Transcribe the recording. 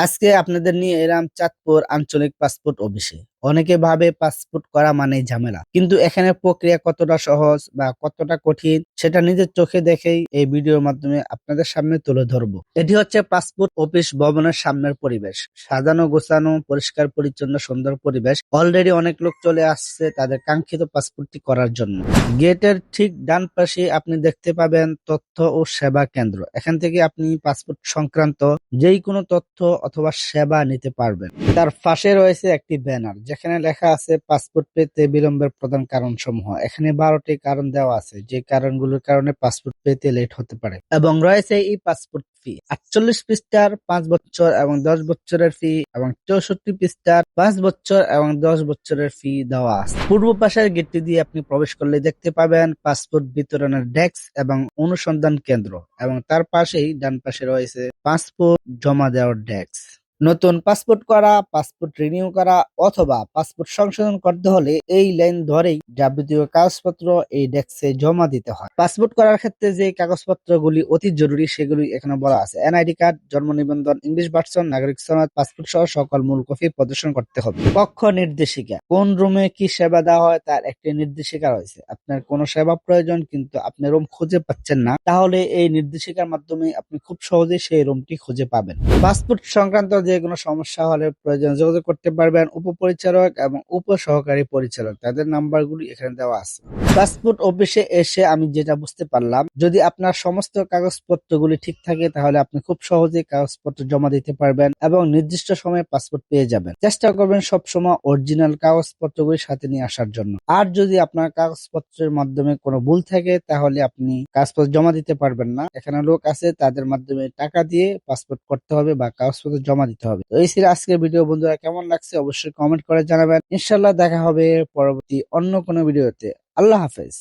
আজকে আপনাদের নিয়ে এলাম চাঁদপুর আঞ্চলিক পাসপোর্ট অফিসে। অনেকে ভাবে পাসপোর্ট করা মানেই ঝামেলা, কিন্তু এখানে প্রক্রিয়া কতটা সহজ বা কতটা কঠিন সেটা নিজের চোখে দেখেই এই ভিডিওর মাধ্যমে আপনাদের সামনে তুলে ধরবো। এটি হচ্ছে পাসপোর্ট অফিস ভবনের সামনের পরিবেশ। সাজানো গোছানো, পরিষ্কার পরিচ্ছন্ন, সুন্দর পরিবেশ। অলরেডি অনেক লোক চলে আসছে তাদের কাঙ্ক্ষিত পাসপোর্টটি করার জন্য। গেটের ঠিক ডান পাশে আপনি দেখতে পাবেন তথ্য ও সেবা কেন্দ্র। এখান থেকে আপনি পাসপোর্ট সংক্রান্ত যেই কোনো তথ্য অথবা সেবা নিতে পারবেন। তার পাশে রয়েছে একটি ব্যানার যেখানে লেখা আছে পাসপোর্ট পেতে বিলম্বের প্রধান কারণ সমূহ। এখানে 12টি কারণ দেওয়া আছে যে কারণগুলোর কারণে পাসপোর্ট পেতে লেট হতে পারে, এবং রয়েছে এই পাসপোর্ট ফি 48 পৃষ্ঠার 5 বছর এবং 10 বছরের ফি, এবং 64 পৃষ্ঠার 5 বছর এবং 10 বছরের ফি দেওয়া আছে। পূর্ব পাশের গেটটি দিয়ে আপনি প্রবেশ করলে দেখতে পাবেন পাসপোর্ট বিতরণের ডেস্ক এবং অনুসন্ধান কেন্দ্র, এবং তার পাশেই ডান পাশে রয়েছে পাসপোর্ট জমা দেওয়ার ডেস্ক। নতুন পাসপোর্ট করা, পাসপোর্ট রিনিউ করা অথবা পাসপোর্ট সংশোধন করতে হলে এই লাইন ধরেই যাবতীয় কাগজপত্র এই ডেস্কে জমা দিতে হয়। পাসপোর্ট করার ক্ষেত্রে যে কাগজপত্রগুলি অতি জরুরি সেগুলি এখানে বলা আছে। এনআইডি কার্ড, জন্ম নিবন্ধন, ইংলিশ ভার্সন, নাগরিক সনদ, পাসপোর্ট সহ সকল মূল কপি প্রদর্শন করতে হবে। কক্ষ নির্দেশিকা, কোন রুমে কি সেবা দেওয়া হয় তার একটি নির্দেশিকা রয়েছে। আপনার কোনো সেবা প্রয়োজন কিন্তু আপনি রুম খুঁজে পাচ্ছেন না, তাহলে এই নির্দেশিকার মাধ্যমে আপনি খুব সহজেই সেই রুমটি খুঁজে পাবেন। পাসপোর্ট সংক্রান্ত যে কোনো সমস্যা হলে প্রয়োজন যোগাযোগ করতে পারবেন উপপরিচালক এবং উপসহকারী পরিচালক, তাদের নাম্বারগুলি এখানে দেওয়া আছে। পাসপোর্ট অফিসে এসে আমি যেটা বুঝতে পারলাম, যদি আপনার সমস্ত কাগজপত্রগুলি ঠিক থাকে তাহলে আপনি খুব সহজেই কাগজপত্র জমা দিতে পারবেন এবং নির্দিষ্ট সময়ে পাসপোর্ট পেয়ে যাবেন। চেষ্টা করবেন সবসময় অরিজিনাল কাগজপত্রগুলি সাথে নিয়ে আসার জন্য। আর যদি আপনার কাগজপত্রের মাধ্যমে কোনো ভুল থাকে তাহলে আপনি কাগজপত্র জমা দিতে পারবেন না। এখানে লোক আছে, তাদের মাধ্যমে টাকা দিয়ে পাসপোর্ট করতে হবে বা কাগজপত্র জমা দিতে হবে। তো এই ছিল আজকের ভিডিও। বন্ধুরা, কেমন লাগছে অবশ্যই কমেন্ট করে জানাবেন। ইনশাল্লাহ দেখা হবে পরবর্তী অন্য কোনো ভিডিওতে। আল্লাহ হাফেজ।